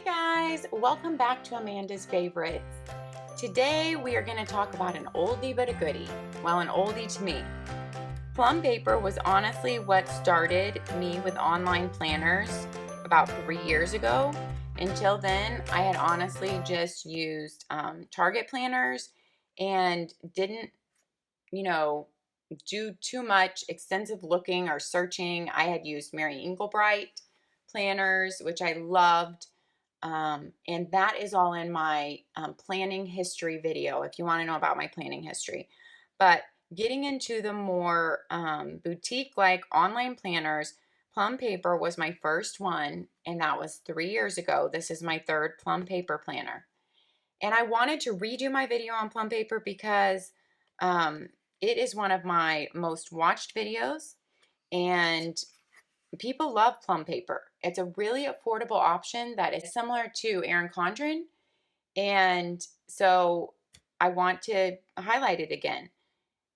guys, welcome back to Amanda's Favorites. Today we are going to talk about an oldie but a goodie. Well, an oldie to me. Plum paper was honestly what started me with online planners about 3 years ago. Until then, I had honestly just used Target planners and didn't, do too much extensive looking or searching. I had used Mary Engelbright planners, which I loved. And that is all in my planning history video if you want to know about my planning history. But getting into the more boutique-like online planners, Plum paper was my first one, and that was 3 years ago. This is my third Plum paper planner. And I wanted to redo my video on Plum paper because it is one of my most watched videos, and people love Plum paper. It's a really affordable option that is similar to ERIN CONDREN, and so I want to highlight it again.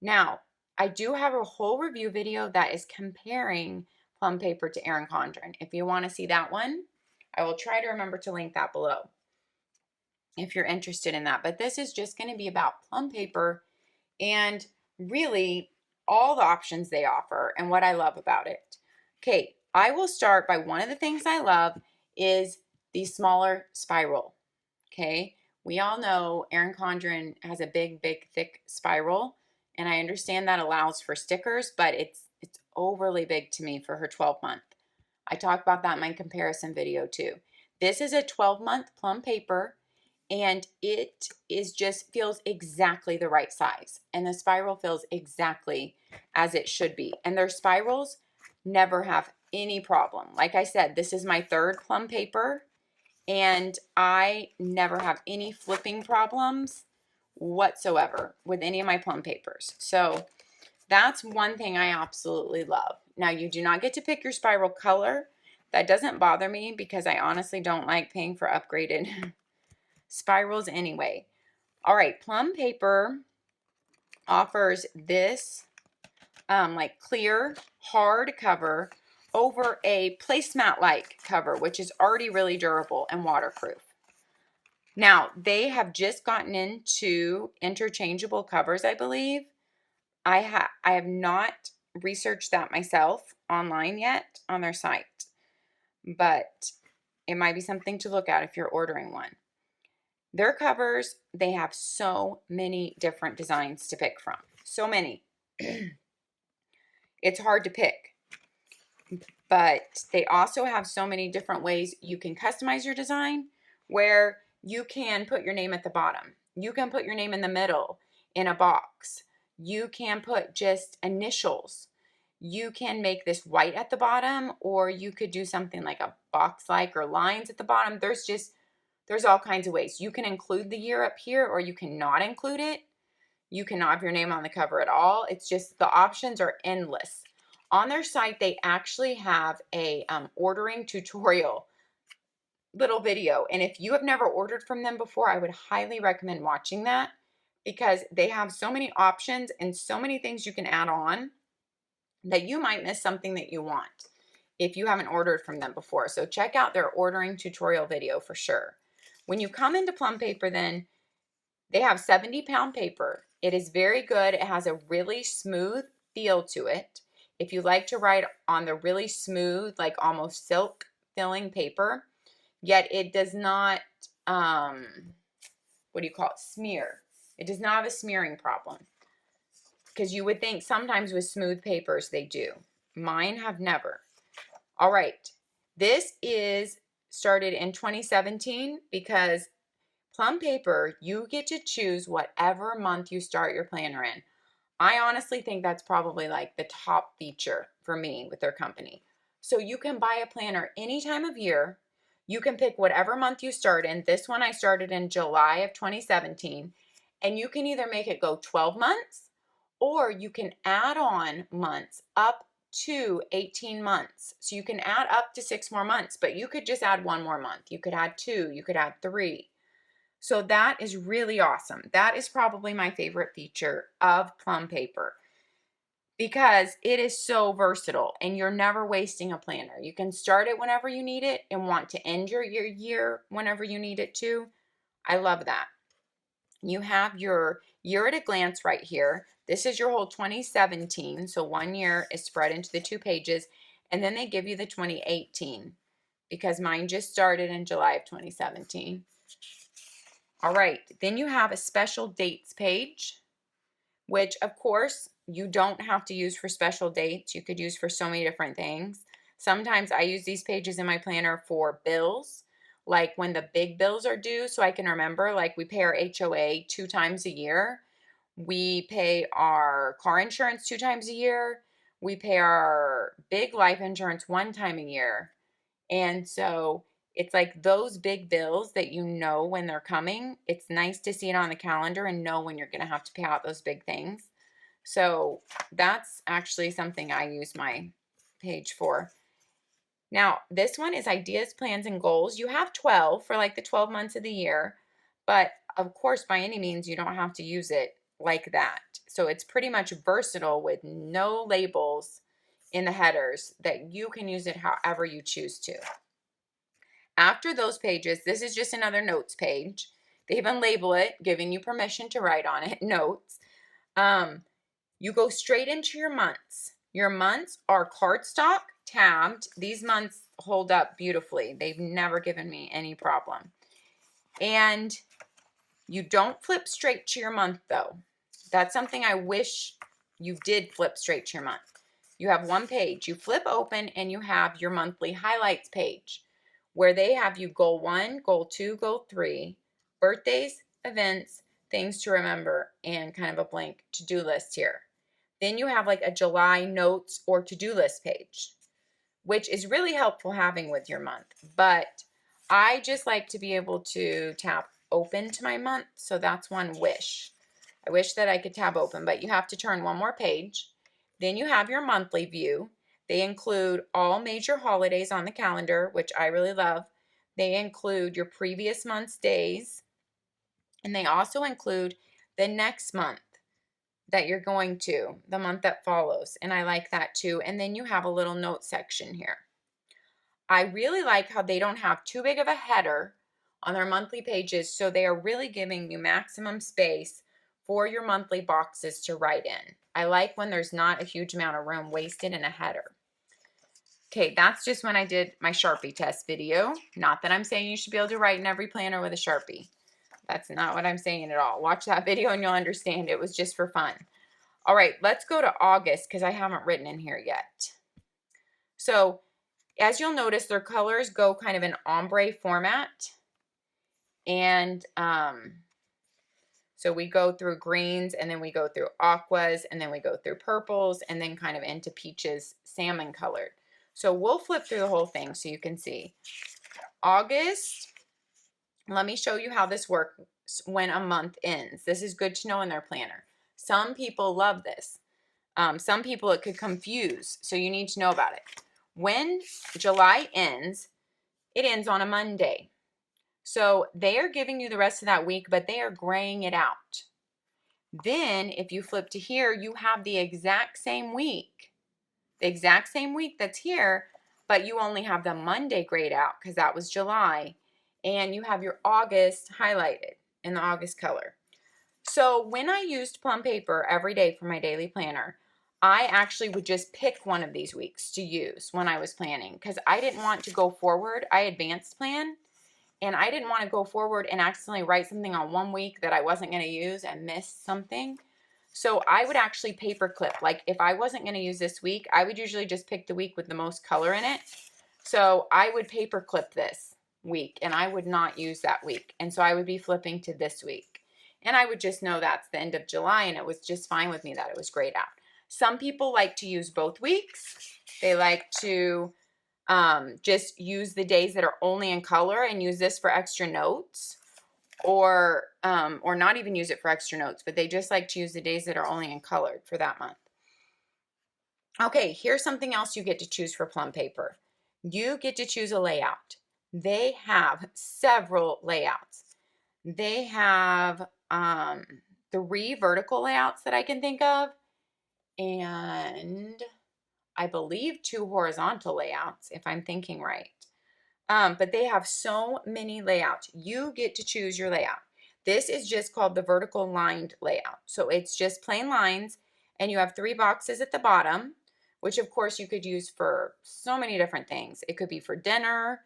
Now, I do have a whole review video that is comparing Plum paper to ERIN CONDREN. If you want to see that one, I will try to remember to link that below if you're interested in that. But this is just going to be about Plum paper and really all the options they offer and what I love about it. Okay, I will start by one of the things I love is the smaller spiral. Okay, we all know ERIN CONDREN has a big, thick spiral, and I understand that allows for stickers, but it's overly big to me for her 12-month. I talk about that in my comparison video too. This is a 12-month Plum paper, and it feels exactly the right size, and the spiral feels exactly as it should be, and their spirals never have any problem. Like I said, this is my third Plum paper, and I never have any flipping problems whatsoever with any of my Plum papers. So that's one thing I absolutely love. Now, you do not get to pick your spiral color. That doesn't bother me because I honestly don't like paying for upgraded spirals anyway. All right, Plum paper offers this like clear, hard cover over a placemat-like cover, which is already really durable and waterproof. Now, they have just gotten into interchangeable covers, I believe. I have not researched that myself online yet on their site, but it might be something to look at if you're ordering one. Their covers, they have so many different designs to pick from. So many. It's hard to pick. But they also have so many different ways you can customize your design, where you can put your name at the bottom. You can put your name in the middle in a box. You can put just initials. You can make this white at the bottom, or you could do something like a box-like or lines at the bottom. There's all kinds of ways. You can include the year up here, or you cannot include it. You cannot have your name on the cover at all. It's just the options are endless. On their site, they actually have a ordering tutorial little video. And if you have never ordered from them before, I would highly recommend watching that because they have so many options and so many things you can add on that you might miss something that you want if you haven't ordered from them before. So check out their ordering tutorial video for sure. When you come into Plum paper, then they have 70-pound paper. It is very good. It has a really smooth feel to it. If you like to write on the really smooth, like almost silk filling paper, yet it does not, smear. It does not have a smearing problem. Because you would think sometimes with smooth papers they do. Mine have never. All right. This is started in 2017 because Plum paper, you get to choose whatever month you start your planner in. I honestly think that's probably like the top feature for me with their company. So you can buy a planner any time of year. You can pick whatever month you start in. This one I started in July of 2017. And you can either make it go 12 months or you can add on months up to 18 months. So you can add up to 6 more months, but you could just add 1 more month. You could add 2, you could add 3. So that is really awesome. That is probably my favorite feature of Plum paper. because it is so versatile and you're never wasting a planner. You can start it whenever you need it and want to end your year whenever you need it to. I love that. You have your year at a glance right here. This is your whole 2017. So 1 year is spread into the 2 pages. And then they give you the 2018 because mine just started in July of 2017. All right. Then you have a special dates page, which of course you don't have to use for special dates. You could use for so many different things. Sometimes I use these pages in my planner for bills, like when the big bills are due, so I can remember, like we pay our HOA 2 times a year. We pay our car insurance 2 times a year. We pay our big life insurance 1 time a year. And so it's like those big bills that you know when they're coming. It's nice to see it on the calendar and know when you're going to have to pay out those big things. So that's actually something I use my page for. Now, this one is ideas, plans, and goals. You have 12 for like the 12 months of the year, but of course, by any means, you don't have to use it like that. So it's pretty much versatile with no labels in the headers that you can use it however you choose to. After those pages, this is just another notes page. They even label it, giving you permission to write on it, notes. You go straight into your months. Your months are cardstock, tabbed. These months hold up beautifully. They've never given me any problem. And you don't flip straight to your month though. That's something I wish you did flip straight to your month. You have 1 page. You flip open and you have your monthly highlights page where they have you goal 1, goal 2, goal 3, birthdays, events, things to remember, and kind of a blank to-do list here. Then you have like a July notes or to-do list page, which is really helpful having with your month. But I just like to be able to tap open to my month, so that's one wish. I wish that I could tab open, but you have to turn 1 more page. Then you have your monthly view. They include all major holidays on the calendar, which I really love. They include your previous month's days, and they also include the next month that you're going to, the month that follows, and I like that too. And then you have a little note section here. I really like how they don't have too big of a header on their monthly pages, so they are really giving you maximum space for your monthly boxes to write in. I like when there's not a huge amount of room wasted in a header. Okay, that's just when I did my Sharpie test video. Not that I'm saying you should be able to write in every planner with a Sharpie. That's not what I'm saying at all. Watch that video and you'll understand it was just for fun. All right, let's go to August because I haven't written in here yet. So as you'll notice, their colors go kind of an ombre format. And so we go through greens and then we go through aquas and then we go through purples and then kind of into peaches, salmon colored. So we'll flip through the whole thing so you can see. August, let me show you how this works when a month ends. This is good to know in their planner. Some people love this. Some people it could confuse, so you need to know about it. When July ends, it ends on a Monday. So they are giving you the rest of that week, but they are graying it out. Then if you flip to here, you have the exact same week. The exact same week that's here, but you only have the Monday grayed out because that was July. And you have your August highlighted in the August color. So when I used Plum paper every day for my daily planner, I actually would just pick one of these weeks to use when I was planning because I didn't want to go forward. I advanced plan and I didn't want to go forward and accidentally write something on 1 week that I wasn't going to use and miss something. So I would actually paper clip. Like if I wasn't going to use this week, I would usually just pick the week with the most color in it. So I would paper clip this week and I would not use that week. And so I would be flipping to this week. And I would just know that's the end of July and it was just fine with me that it was grayed out. Some people like to use both weeks. They like to just use the days that are only in color and use this for extra notes. Or not even use it for extra notes, but they just like to use the days that are only in colored for that month. Okay, here's something else you get to choose for Plum paper. You get to choose a layout. They have several layouts. They have 3 vertical layouts that I can think of, and I believe 2 horizontal layouts, if I'm thinking right. But they have so many layouts. You get to choose your layout. This is just called the vertical lined layout. So it's just plain lines, and you have 3 boxes at the bottom, which of course you could use for so many different things. It could be for dinner,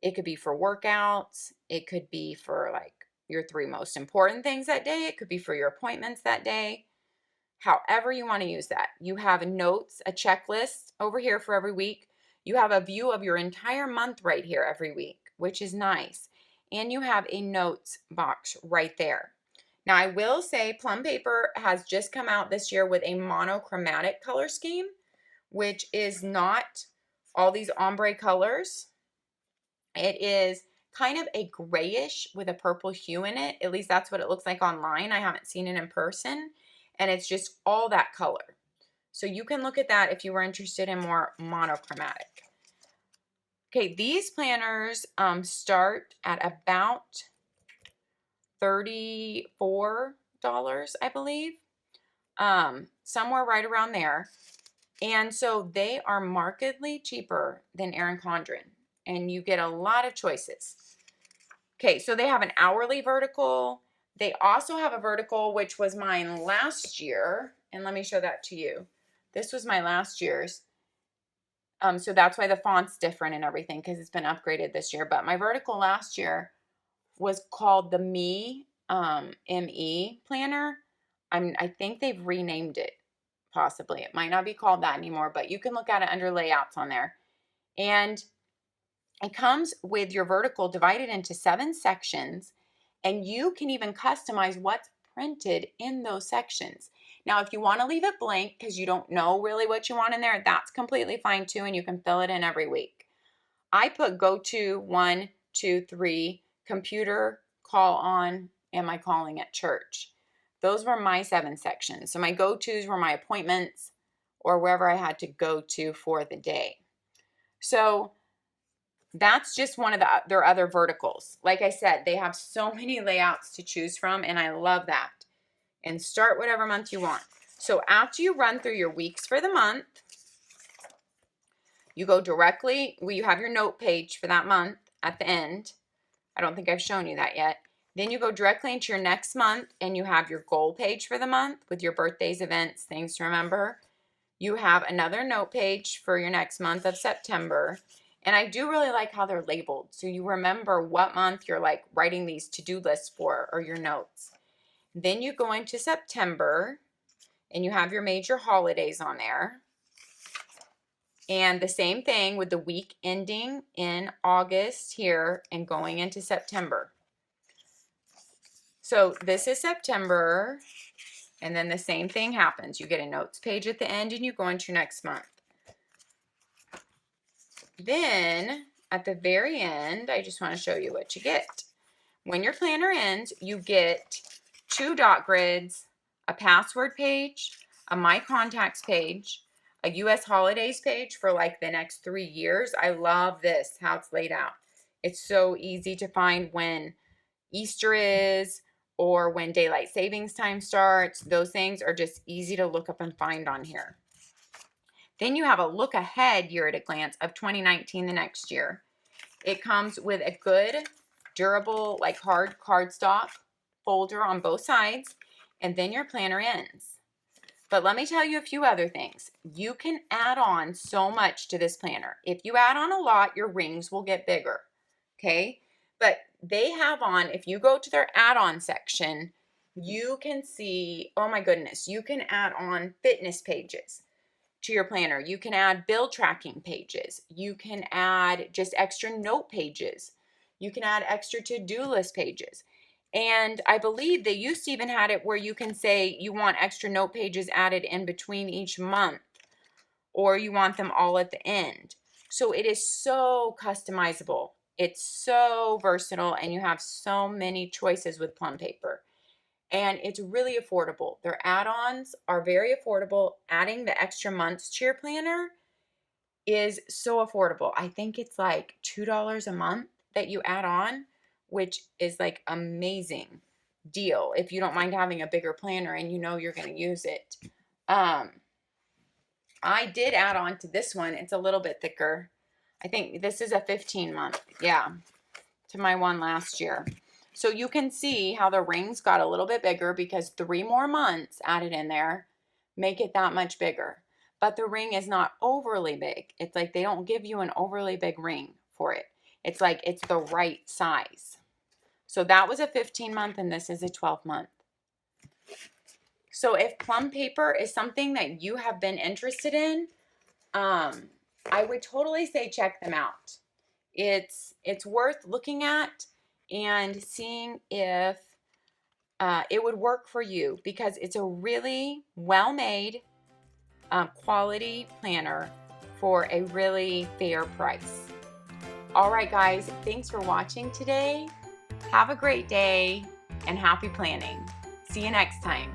it could be for workouts, it could be for like your 3 most important things that day, it could be for your appointments that day. However you want to use that. You have notes, a checklist over here for every week. You have a view of your entire month right here every week, which is nice. And you have a notes box right there. Now, I will say Plum Paper has just come out this year with a monochromatic color scheme, which is not all these ombre colors. It is kind of a grayish with a purple hue in it. At least that's what it looks like online. I haven't seen it in person. And it's just all that color. So you can look at that if you were interested in more monochromatic. Okay, these planners start at about $34, I believe. Somewhere right around there. And so they are markedly cheaper than ERIN CONDREN. And you get a lot of choices. Okay, so they have an hourly vertical. They also have a vertical, which was mine last year. And let me show that to you. This was my last year's. So that's why the font's different and everything, because it's been upgraded this year. But my vertical last year was called the Me ME planner. I think they've renamed it, possibly. It might not be called that anymore, but you can look at it under layouts on there. And it comes with your vertical divided into 7 sections, and you can even customize what's printed in those sections. Now, if you want to leave it blank because you don't know really what you want in there, that's completely fine too, and you can fill it in every week. I put go to 1, 2, 3, computer, call on, and my calling at church. Those were my 7 sections. So my go-tos were my appointments or wherever I had to go to for the day. So that's just one of their other verticals. Like I said, they have so many layouts to choose from, and I love that. And start whatever month you want. So after you run through your weeks for the month, you go directly, you have your note page for that month at the end. I don't think I've shown you that yet. Then you go directly into your next month, and you have your goal page for the month with your birthdays, events, things to remember. You have another note page for your next month of September. And I do really like how they're labeled. So you remember what month you're like writing these to-do lists for or your notes. Then you go into September, and you have your major holidays on there. And the same thing with the week ending in August here and going into September. So this is September, and then the same thing happens. You get a notes page at the end, and you go into your next month. Then at the very end, I just want to show you what you get. When your planner ends, you get 2 dot grids, a password page, a My Contacts page, a US holidays page for like the next 3 years. I love this, how it's laid out. It's so easy to find when Easter is or when daylight savings time starts. Those things are just easy to look up and find on here. Then you have a look ahead year at a glance of 2019, the next year. It comes with a good, durable, like hard cardstock folder on both sides, and then your planner ends. But let me tell you a few other things. You can add on so much to this planner. If you add on a lot, your rings will get bigger, okay? But they have on, if you go to their add-on section, you can see, oh my goodness, you can add on fitness pages to your planner. You can add bill tracking pages. You can add just extra note pages. You can add extra to-do list pages. And I believe they used to even had it where you can say you want extra note pages added in between each month, or you want them all at the end. So it is so customizable. It's so versatile, and you have so many choices with Plum Paper. And it's really affordable. Their add-ons are very affordable. Adding the extra months to your planner is so affordable. I think it's like $2 a month that you add on, which is like amazing deal if you don't mind having a bigger planner and you know you're going to use it. I did add on to this one. It's a little bit thicker. I think this is a 15-month, yeah, to my one last year. So you can see how the rings got a little bit bigger because 3 more months added in there make it that much bigger. But the ring is not overly big. It's like they don't give you an overly big ring for it. It's like it's the right size. So that was a 15-month and this is a 12-month. So if plum paper is something that you have been interested in, I would totally say check them out. It's worth looking at and seeing if it would work for you, because it's a really well-made quality planner for a really fair price. All right, guys, thanks for watching today. Have a great day and happy planning. See you next time.